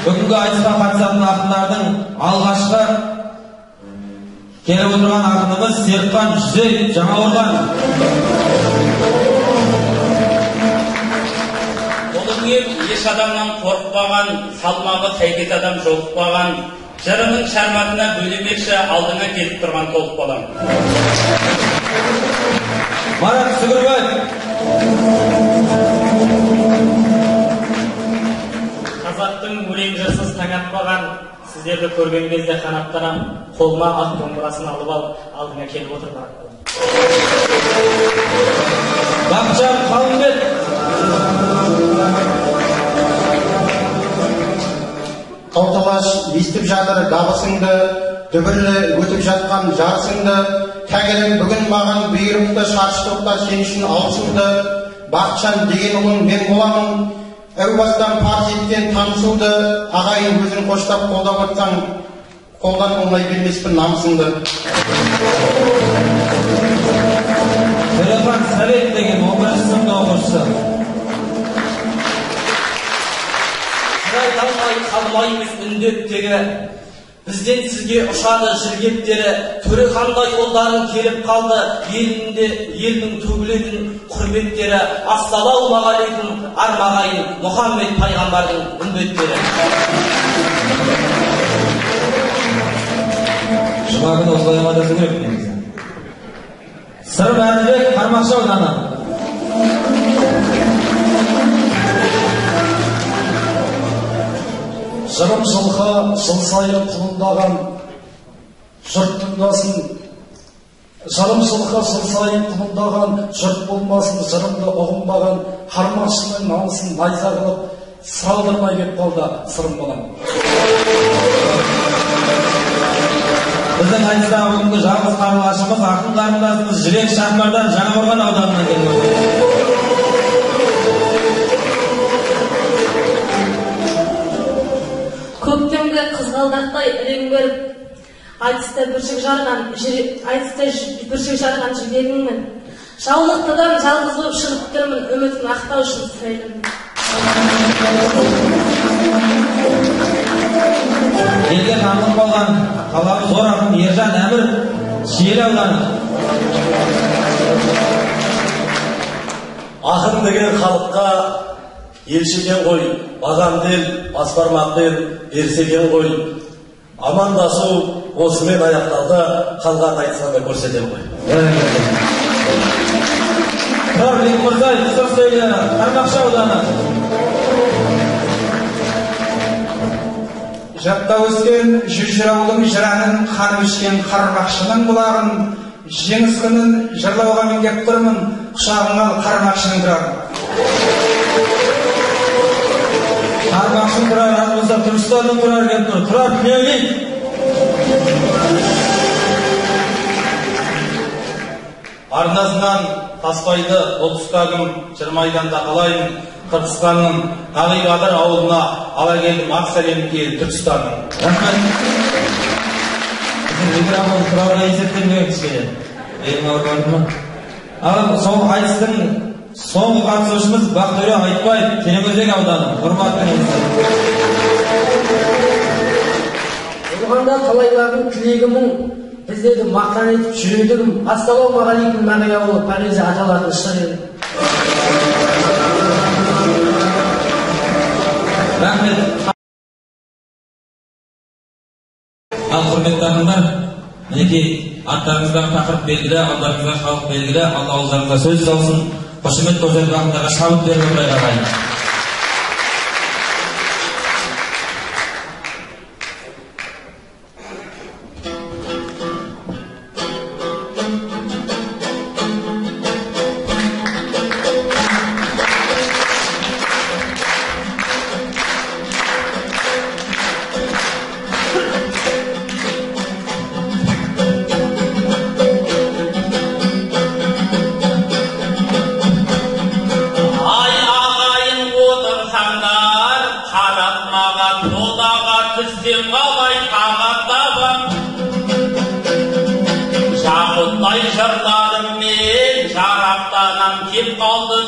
Бүгінгі айтысқа қатысатын ақындардың алғашқы келіп отырған ақынымыз Серікхан Жүзей Жаңаорған. Оның ел еш адамнан қорықпаған, салмағы сәйкес адам жолықпаған, жырының шарматына бөлемекші алдыңа келіп тұрған толық балам. Марат Сүгірбай. Қазақтың өлең жырсыз таң атпаған, сіздерді көрген кезде қанаттанам, қолыма ат домбырасын алып алып, алдыңа келіп отырған. Бақытжан Қалымбет. Қауталаш естіп жатыр дабысыңды, дүбірлі өтіп жатқан жарысыңды, тәңірім бүгін маған бұйырыпты шаршы топта сен үшін алысуды, Бақытжан деген ұлың мен боламын, әу бастан парыз еткен танысуды, ағайын өзін қоштап қолдап отырсаң, қолдан оңай бермеспін намысыңды. Төлеухан Сәбет деген 11 сынып оқушысы. Талмай қалмаймыз үндеттері, бізден сізге ұшады жіргеттері, Төрехандай ұлдарың келіп қалды, елінің төгілетін құрметтері, ассалаумағалейкум армағайын Мұхаммед пайғамбардың үмбеттері. Жұма күні осылай амандасу керек негізі. Сыр Мәдібек, Қармақшы ауданы. Жырым жылға жыл сайын құлындаған жұрт тыңдасын. Жырым жылға жыл сайын құлындаған жұрт болмасын, жырымды ұғынбаған Қармақшының намысын найза қылып салдырмай кеп қалды сырым балам. Біздің айтыстағы бүгінгі жалғыз қарлығашымыз ақын қарындасымыз Жүрек Шахмардан Жаңаорған ауданынан келіп отыр. Көктемгі қызғалдақтай ілең беріп, айтыста бүршік жарған жібегіңмін. Жаулықтыдан жалғыз болып шығып тұрмын, үмітін ақтау үшін сөйлемін. Елге танылып қалған қалағы зор ақын Ержан Әмір, Шиелі ауданы. Ақын деген халыққа елшіден ғой, бағамды ел, басбармақты ел, берсеген ғой. Амандасу осымен аяқталды, қалған айтысында көрсетем ғой. Тұрар Бекмырзаев, Құсыр сөйлі, Қармақшы ауданы. Жатта өскен жүз жыраудың жыранын, қанып ішкен Қармақшының бұлағын, жеңіс күнін жырлауға мен кеп тұрмын, құшағыңа Қармақшының тұрағын. Қармақшың тұрар, армызда Түркістанның тұрар кеп тұр. Тұрар Тілеулин. Арнасынан таспайды отұстадым, жырмайданда қалайын, Қырғызстанның Ағиқадыр ауылына ала келдім, ақ сәлем кел Түркістанның. Рахмет. Біздің микрофон тұрарға есептелмеген кішкене. Елің ауырмады ма? Ал сол айтыстың соңғы қатысушымыз Бақтөре Айтбаев, Тереңөзек ауданы. Құрметті естір. Тұрғанда талайлардың тілегі мұң, біздерді мақтан етіп жүрегім. Ассалаумағалейкум Мағияұлы Парижі аталардың шырығы. Рахмет. Ал құрметті ақындар, мінекей аттарыңыздағы тақырып белгілі, алдарыңызға халық белгілі, алла ауыздарыңызға сөз салсын. Қошемет көрсетіп ақындарға шабыт беріп отырайық ағайын.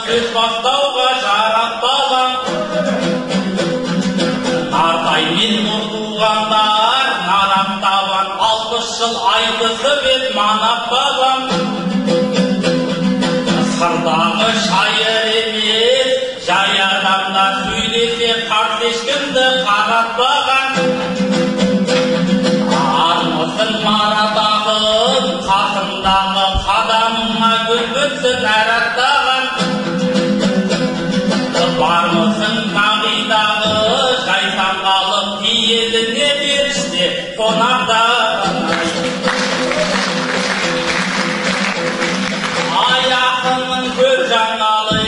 Söz бастауға жаратпаған, артайын жыл айтысып ет манап бабам. Сырдағы шайыр емес, жай адамда сөйлесе қарсы ешкімді қаратпаған. Армысың маратағын, қасындағы қадамыңа гүл бітсін әр аттаған. Бармысың мағидағы, жайсам қалып тиеліне беріште қонақтаған. Аяқының көп жаңалы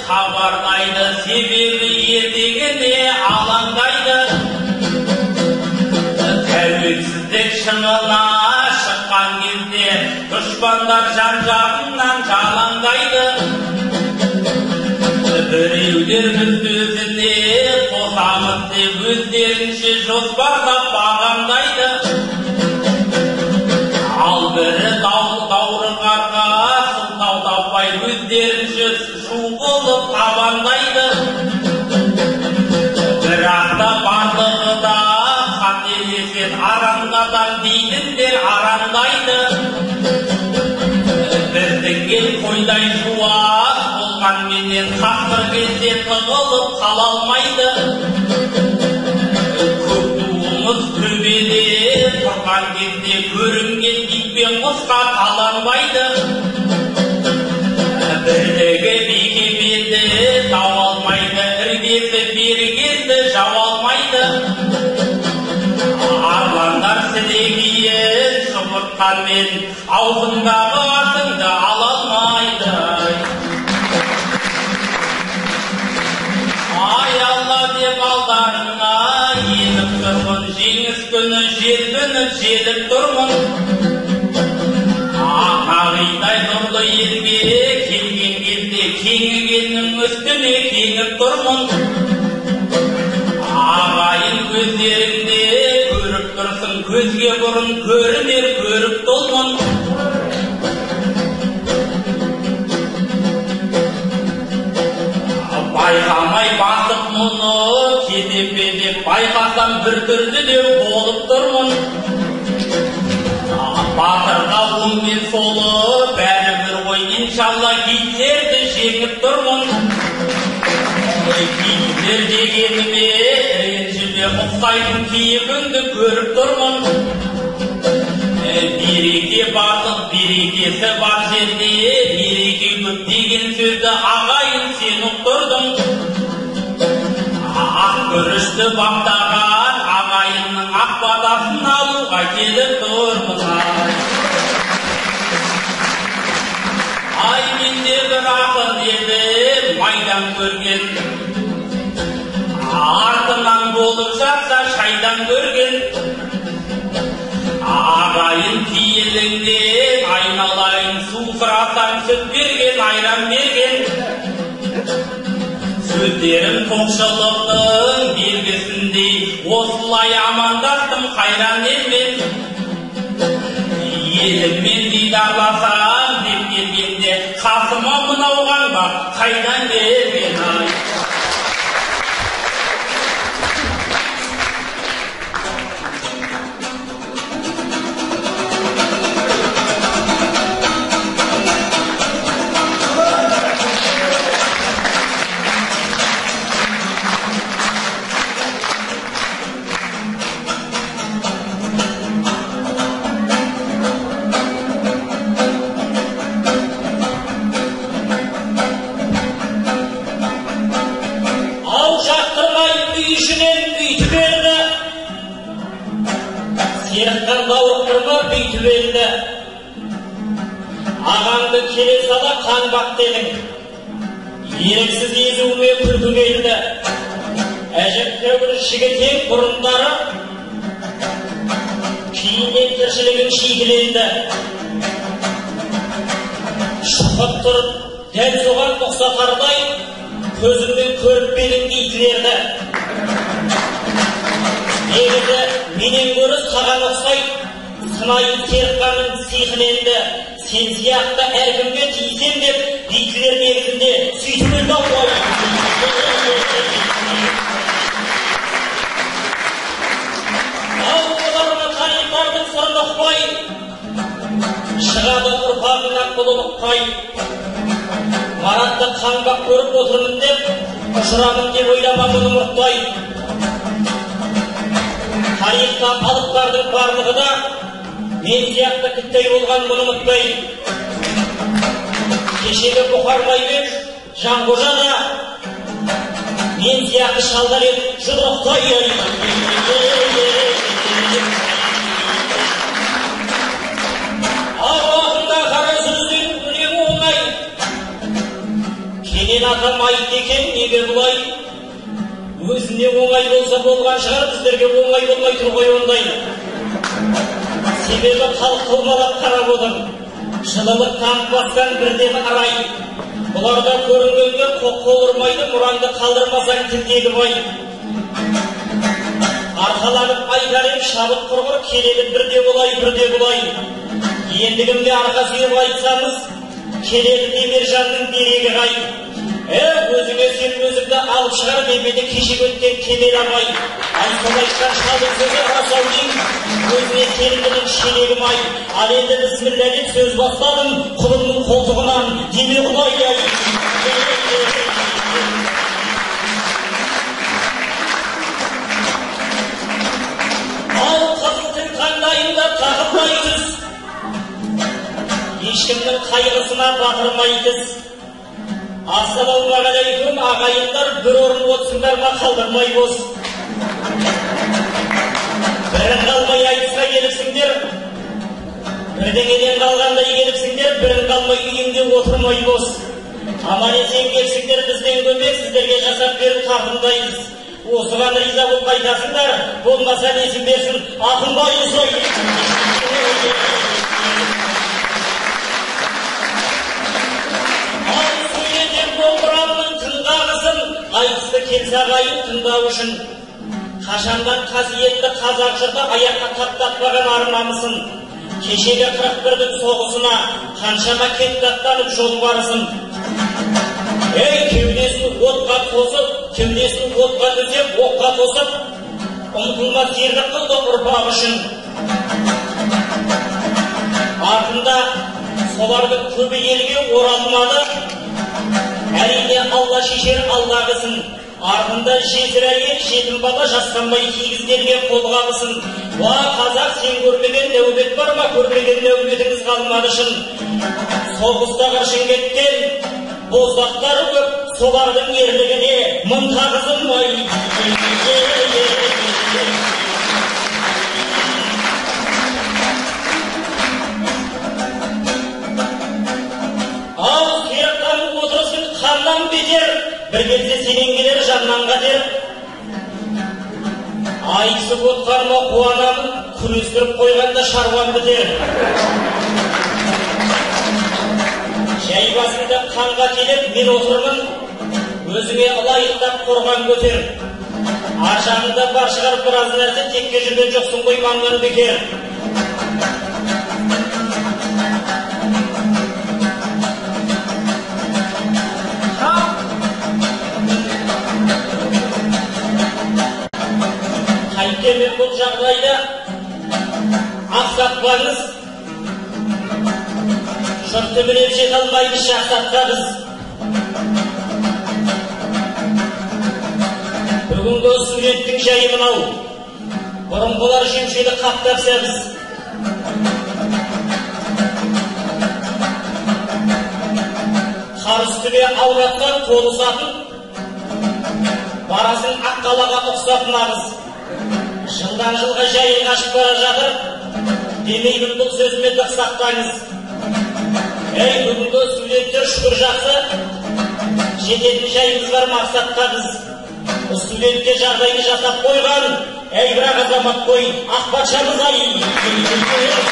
хабарлайды, себебі ертегіне алаңдайды. Тәуелсіздік шыңына шыққан кезде дұшпандар жан-жағынан жалаңдайды. Біреулер өз-өзіне қосамыз деп өздерінше жоспарлап бағамдайды. Ал бірі даурығарға сылтау таппай өздерінше шу болып табандайды. Бірақ та барлығы да қателесет арамдадан дейтіндер арандайды. Біздің ел қойдай жуас болғанменен тақыр кезде тығылып қала алмайды. Көк туымыз төбеде тұрған кезде көрінген итпен құсқа таланбайды. Бірлігі бекемеді, дау алмайды, іргесі бергенді жау алмайды. Арландар сілегейін шұбыртқанмен аузындағы асыңды ала алмайды. Ай Алла деп алдарыңа еніп тұрмын, жеңіс күні желпініп желіп тұрмын. Ағайдай нұрлы елге келген кезде кеңігеннің үстіне кеңіп тұрмын. Ағайын көздеріңде көріп тұрсың, көзге бұрын көрінер көріп толмын. Байқамай басып мұны кетепедеп, байқасам бір түрді де болып тұрмын. Батырға оң мен солы бәрі бір ғой, иншалла Гитлерді жеңіп тұрмын. Гитлер дегеніме ренжіме, ұқсайтын кейіпіңді көріп тұрмын. Береке барлық берекесі бар жерде, береке көп деген сөзді ағайын сен ұқтырдың. Ақ күрішті баптаған ағайынның ақ батасын алуға келіп тұрмыз. Ай менде бір ақыл деді майдан көрген, артынан болып жатса шайдан көрген. Ағайын тиеліңден айналайын, су сұрасаң сүт берген, айран берген. Сөздерім тоқшылықтың белгісіндей, осылай амандастым қайран елмен. Еліммен дидарласам деп келгенде, қасыма мынауған бақ қайдан келген ай. Ағаңды келе сада қан бақ дедің, еріксіз езуіме күлкі келді. Әжептәуір жігітек бұрындары кейіннен тіршілігін шигіленді. Шұқып тұрып, дәл соған тоқсатардай көзіммен көріп бедің дейтілерді. Негізі менен көріс қаған ұқсай, сынайын терқанын сихіненді. Сен сияқты әркімге тиісем деп, дейтілер негізінде сөйтіп өлді ғой. Ал оларына тарихтардың сырын ұқпай, ұшырамын деп ойламап ұмытпай. Тарихта халықтардың барлығы да мен сияқты кіттей болған мұны ұмытпай. Кешегі Бұқарбайбек, Жанқожа да мен сияқты шалдар еді жұдырықтай. Ауағында қара сөзден өлең оңай. Кенен атам айтты екен неге бұлай? Өзіне оңай болса болған шығар, біздерге оңай болмай тұр ғой ондай. Себебі халық қылмалап қарап отыр. Жылылық танытпастан бірден арай. Бұларда көрінгенге қоққы ұрмайды, мұранды қалдырмасаң тілдегі бай. Арқаланып айтарым шабыт құрғыр, келеді бірде бұлай, бірде бұлай. Ендігімде арқа сүйіп айтсамыз, келеді Демержанның дерегі ғай. Өзіңе сен өзіңді алып шығар бебеді кешек өткен кемел абай. Айқалайшқан шалдың сөзі расаудың, өзіне келімдінің шелегі май. Ал енді бісміллә деп сөз бастадым, құлымның қолтығынан деме құлай ай. Ал қызыл тіл қандайында тағылмай түс, ешкімнің қайғысына батырмай түс. Ассалаумағалейкум ағайындар, бір орын отсыңдар ма қалдырмай бос. Бірін қалмай айтысқа келіпсіңдер, бірдеңеден қалғандай келіпсіңдер, бірін қалмай үйіңде отырмай бос. Аман есен келсіңдер бізден көмек, сіздерге жасап беріп тартымдаймыз. Осыған риза болып қайтасыңдар, болмаса несін берсін, ақынбай ұсай. Домбырамның тыңдағысын, айтысты келсе ағайын тыңдау үшін. Қашандан қасиетті қазақ жұрты аяққа таптатпаған арнамысын. Кешегі 41-дің соғысына қаншама кетті аттанып жол барысын. Кеудесін отқа қосып, кеудесін отқа төсеп, оққа қосып, ұмытылмас ерлік қылды ұрпақ үшін. Артында солардың көбі елге оралмады. Әрине Алла шешер аллағысын. Артында жетір әйел, жетім бала жасқанбай кигізделген қолғабысын. Уа қазақ, сен көрмеген нәубет бар ма? Көрмеген нәубетіңіз қалмады шын. Соғыста қыршын кеткен боздақтар көп, солардың ерлігіне мың тағызым ай. Ал қирақтанып отырсын қаннан бетер, бір кезде сенен келер жаннан қатер. Айтысып отқарма қуанамын, күрестіріп қойғанда шаруам бітер. Жай басында қанға келіп мен отырмын, өзіңе лайықтап қорған көтер. Ар жағында бар шығар біраз нәрсе, текке жүрген жоқсың ғой маңнан бекер. Қайтемен бұл жағдайда ақсатпаңыз, жұртты білеп жете алмайды шақсатқа біз. Бүгінгі студенттің жайы мынау, бұрынғылар жемшеді қаптапса біз. Қар үстіге ауратқан толысатын, барасын аққалаға ұқсап нағыз. Жылдан жылға жайын қашып бара жатыр, демеймін бұл сөзіме дық сақтаңыз. Бүгінгі студенттер шүкір жақсы, жететін жайымыз бар мақсатқа біз. Студентке жағдайды жасап қойған, бірақ азамат қой, ақ патшамыз ай. Elingge, qonaysan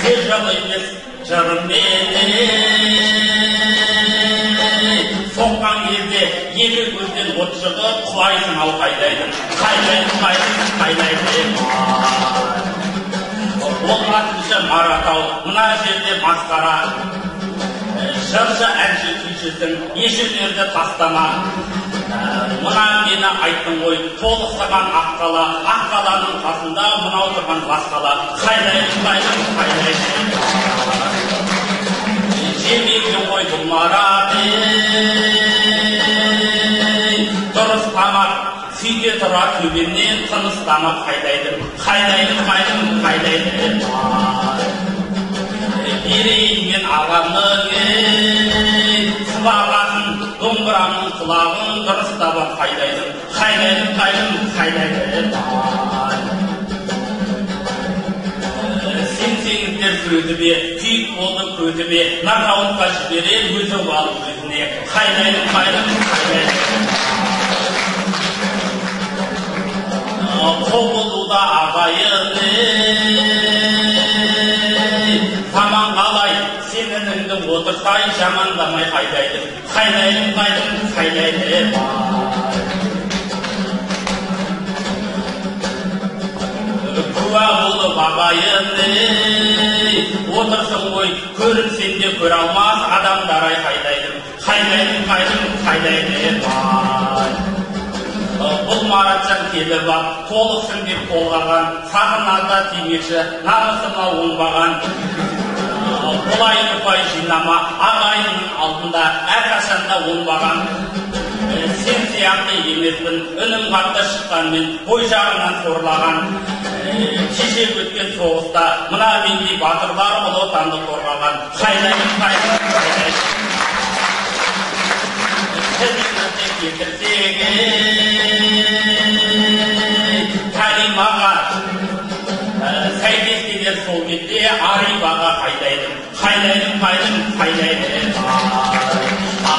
тез жол емес жырымен соққан кезде екі көзден от шығып құлайсың ау қайдайдың қайдайдың ол атыншы маратау мына жерде масқара жыршы әнші күйшісің еш өнерді тастама мына мені айттың ғой толықсыған аққаланың қасында мынау тұрған бас қала қайдайдың жемеген ғой бұл марат дұрыс тамақ сөйте тұра төбемнен тыныс тамақ қайдайдың берейін мен ағамның сыбағасын домбырамның құлағын дұрыс табақ қайдайдың сенсеңіздер сөзіме күйік болды көзіме нокаутқа жіберер өзі алып өзіне қайдайдың қобылуда ағайын заман қалай сеніңді отырсай жамандамай қайдайдың куә болып ағайын отырсың ғой көріп сен де көре алмас адамдар ай қайдайдың бұл маратжан келіп ап толықсың деп қолғаған сағынада тимекші намысына оңбаған бұлай ұпай жинама ағайынның алдында әрқашанда оңбаған сен сияқты емеспін үнім қатты шыққанмен бой жағынан сорлаған кеше өткен соғыста мына мендей батырлар ұлы отанды қорғаған Калимаға сәйкес келер сол бетте Арибаға қайдайдың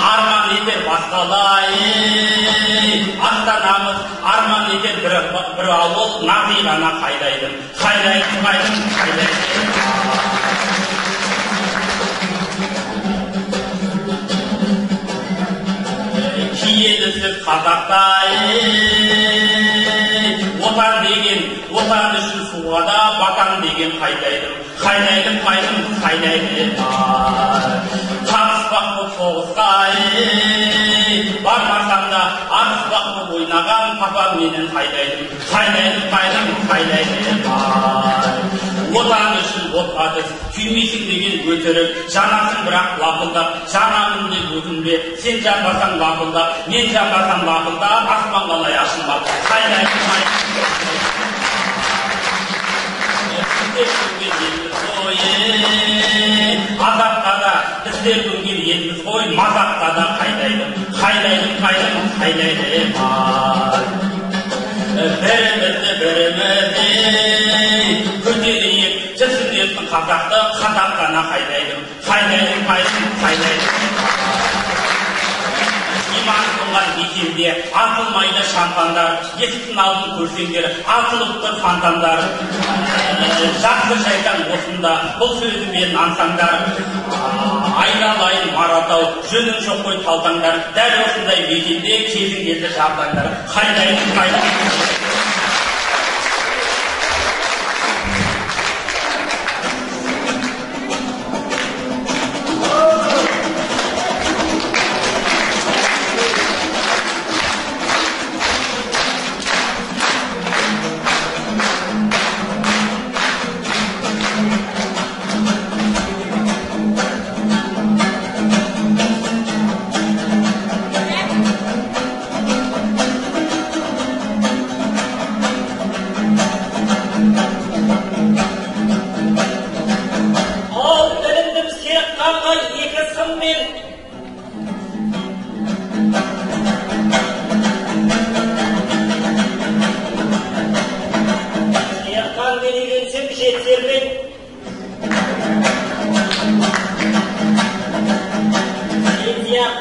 арман етер басқалай астанамыз арман етер бір ауыл нағиғана қайдайдың киелісіз қазақтай отан үшін суға да батан деген қайдайдың табыспақ бұл соғысқа бармасам да арыспақ бұл ойнаған папам менен қайдайдың отан үшін отқа түс күймейсің деген өтірік жанасың бірақ лапылдап жанамын деп өкінбе сен жанбасаң лапылдап мен жанбасам лапылдап аспан қалай ашылмақ азапқа да біздер көнген елміз ғой мазаққа да қайдайдың бірімізді көтерейік түсінетін қазақты қазақ қана қайдайдың иман тұнған мекенде атылмайды шампандар есіктің алдын көрсеңдер атылып тұр фонтандар жақсы шайтан осында бұл сөзімен ансаңдар айналайын маратау жөнің жоқ қой талтаңдар дәл осындай мекенде кезің келді жабдаңдар қайдайдың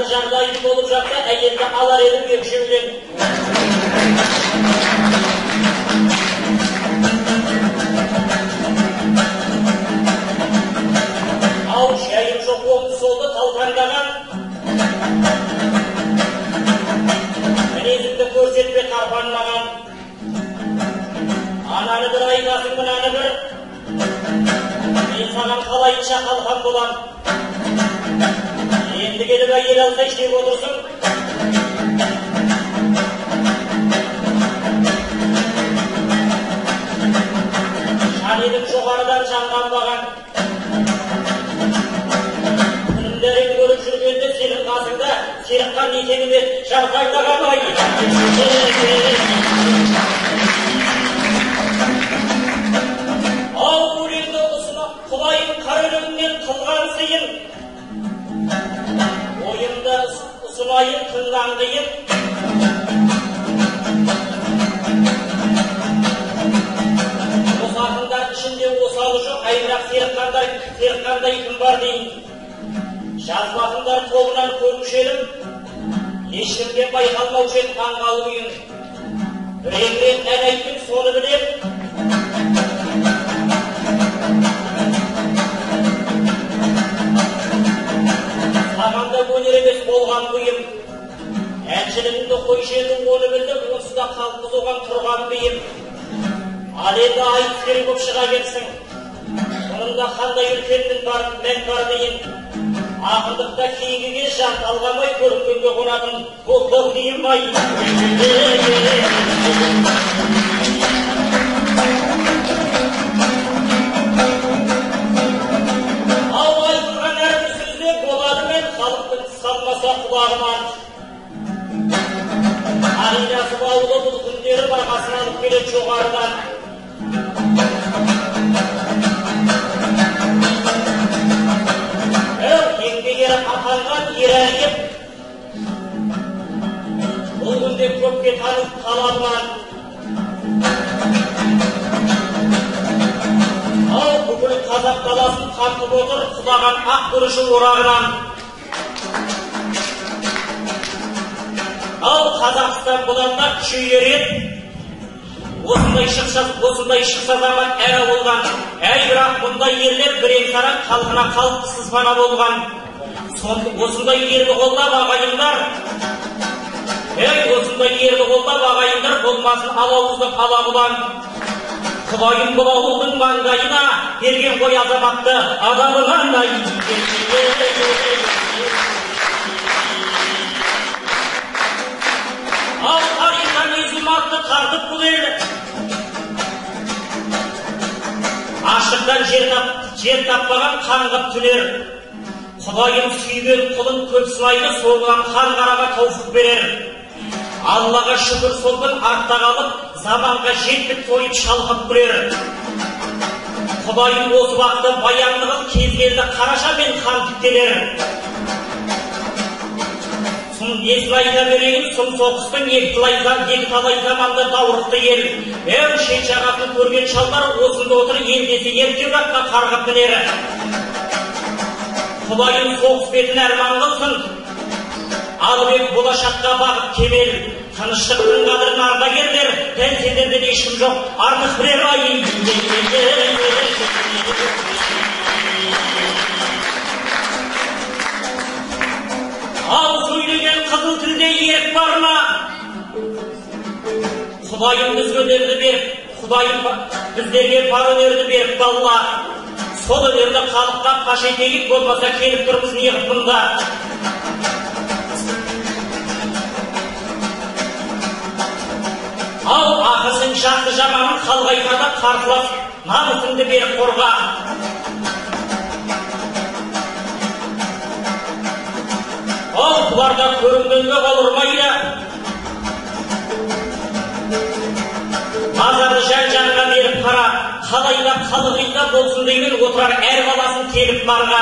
жағдайы болып жатса әйелді алар едім екшеуден. айтсын мынаны бір. Мен саған қалайынша қалған болам. Енді келіп әйел алсай деп отырсың. Шанедік жоғарыдан жанған баған. Күнімдерін көріп жүргенде сенің қасыңда серікқан етеңіме жарқайдаған ай. Ал өлеңді ұсына құлайын қар өлеңінен қылған сыйын. Ойымды ұсынайын тыңдан қиын. Осақындар ішінде осалы жоқ, айырақ серікқандай кім бар дейін. Жазбақындар қолынан көруші едім, ешкімге байқалмаушы еді қанғалы күйін. Бір-ек ән айтпен соны білем. Сағанда өнер емес болған бұйым. Әншілігімді қойшы едім, оны білдім, онсыз да қалыппыз оған тұрған бейім. Ал енді айтып керек боп шыға кетсің. Сонында қандай үлкеннің мен бар дейін. Ақындықта кейінгіге жан талғамай көрінгенге қонатын толтық дейін бай. Ал айтылған әрбір сөзде болады мен халықтың салмаса құлағынан. Аринасы бауылы бұл күндері бағасын алып келеді жоғарыдан. Еңбегері атанған ерәліп, бұл күнде көпке танып қаларынан. Ал бүкіл қазақ даласын қартып отыр құлаған ақ күріші орағынан. Ал Қазақстан бұланда күшейер еді. Осындай шықса заман әрі болған. Әй бірақ бұндай ерлер бірен-саран халқына қалыпсыз пана болған. Осындай ерлі қолдап ағайындар. Осындай ерлі қолдап ағайындар болмасын алауыздың алағылан. Құдайым бұл ауылдың маңдайына берген қой азаматты адамынан да Ал тарихтан езіматты қартып бұл елі. Аштықтан жер таппаған қаңғып түлер. Құдайым сүйген құлын көп сылайды, соғылан қан қараға тауфық берер. Аллаға шүкір солдың артта қалып, заманға жетпік тойып шалқып күлер. Құдайым осы вақты баяндығын кез келді қараша мен қан тіктелер. Есін айта берейін, сұм соқыстың екі талай заманда даурықты ел. Шет жағатын көрген шалдар осында отыр ел десе ерте жаққа қарғып мінері. Құдайым соғыс бетін әрман қылсын, алып болашаққа бағып кемел. Тыныштықтың қадірін ардагерлер, дәл сендерден ешкім жоқ, артық бірер ай. Ал сөйлеген қызыл тілде ерік бар ма? Құдайым біздерге бар өнерді беріп балла. Сол өнерді халыққа паш етейік, болмаса келіп тұрмыз неғып мұнда. Ал ақысын жақты жаманын қалғайтада қартылап, намысыңды беріп қорға. Ал бұларда көрінгенге қалырмайды. Назарды жан-жанға беріп қара, қалайда қалығында болсын деймін, отырар әр баласын келіп марға.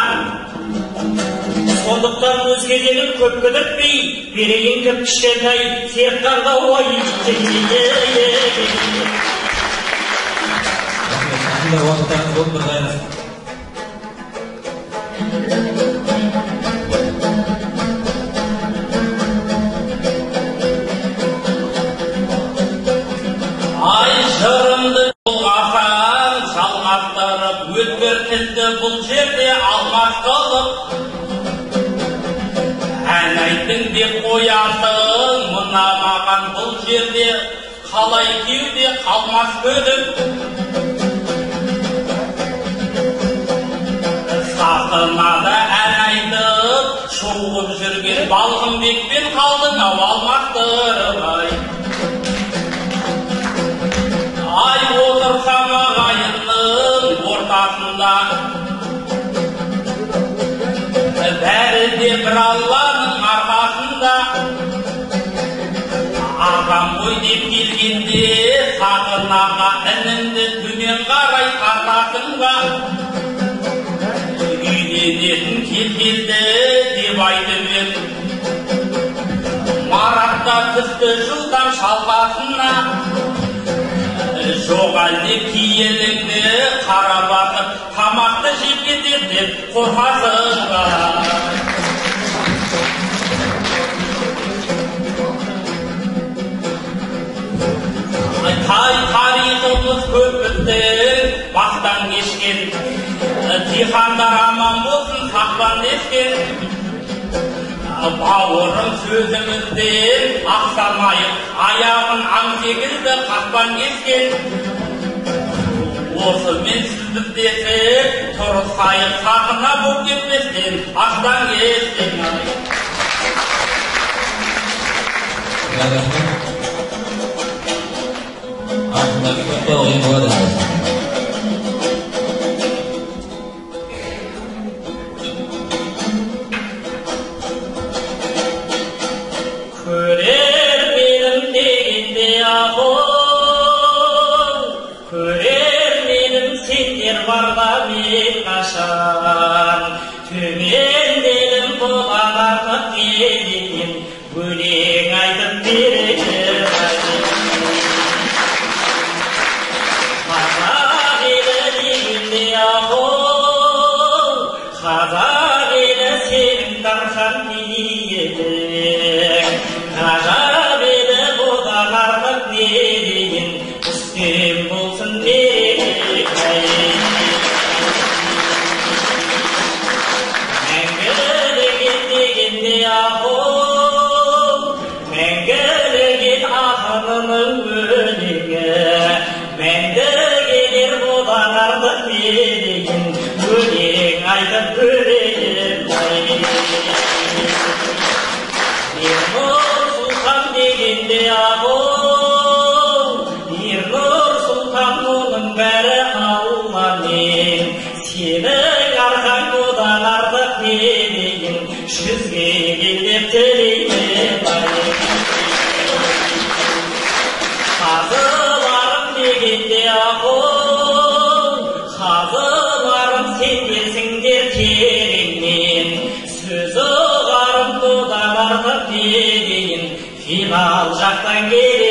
Сондықтан өз кезегін көп кідіртпей, берейін кіп кішкентай серікқанға ой. Уақыттарыңыз болып бір қайрас. Өткір тілді бұл жерде алмақ қалып, ән айттың деп қоятын, мұна маған бұл жерде қалай деуде қалмас бөліп. Сахнада ән айтып шоғып жүрген Балғынбекпен қалдың ау алмақтырмай. Ай отырсам ағайынның ортасында, бәрі де бір Алланың арқасында. Ағам ғой деп келгенде сағынаға інімді төмен қарай тартасың ба? Үйленетін келгенді деп айтып ем. Маратта түсті жылдам шалқасына. Жоқ әлде киеліңді қара батып тамақты жеп кетер деп қорқасың ба? Тарихымыз көп біздің бақтан кешкен, дихандар аман болсын сақпан дескен. Бауырым сөзімізден ақсамайық, аяғын аң секілді қақпан кескен. Осымен сіз біздесіп тұрысайық, сақына боп кетпестен ақтан кескен. Артындағы көпті ойын болады. Көрер менім дегенде ағыл, көрер менім сендер барда мен қашан. Төменденім бұлан артық делінен, өлең айтып берекер қайын. Қазақ елі дегенде ағыл, қазақ елі сенің дархан биігің. Ғажап еді бұдан артық не дейін, үстем болсын берекет қайын. Мәңгілік ел дегенде ағыл, мәңгілік ел ақынының өлеңі. Мәңгі келер бұдан артық не дейін, өлең айтып берекет қайын. Ернұр Сұлтан дегенде ағыл, Ернұр Сұлтан оның бәрі Алламен. Сенің арқаң бұдан артық не дейін, жүзге келдеп тілеймін қайын. Қазыларым дегенде ағыл, қазыларым сендерсіңдер тереңнен. Сөзі ғарым бұдан артық дейін, финал жақтан келе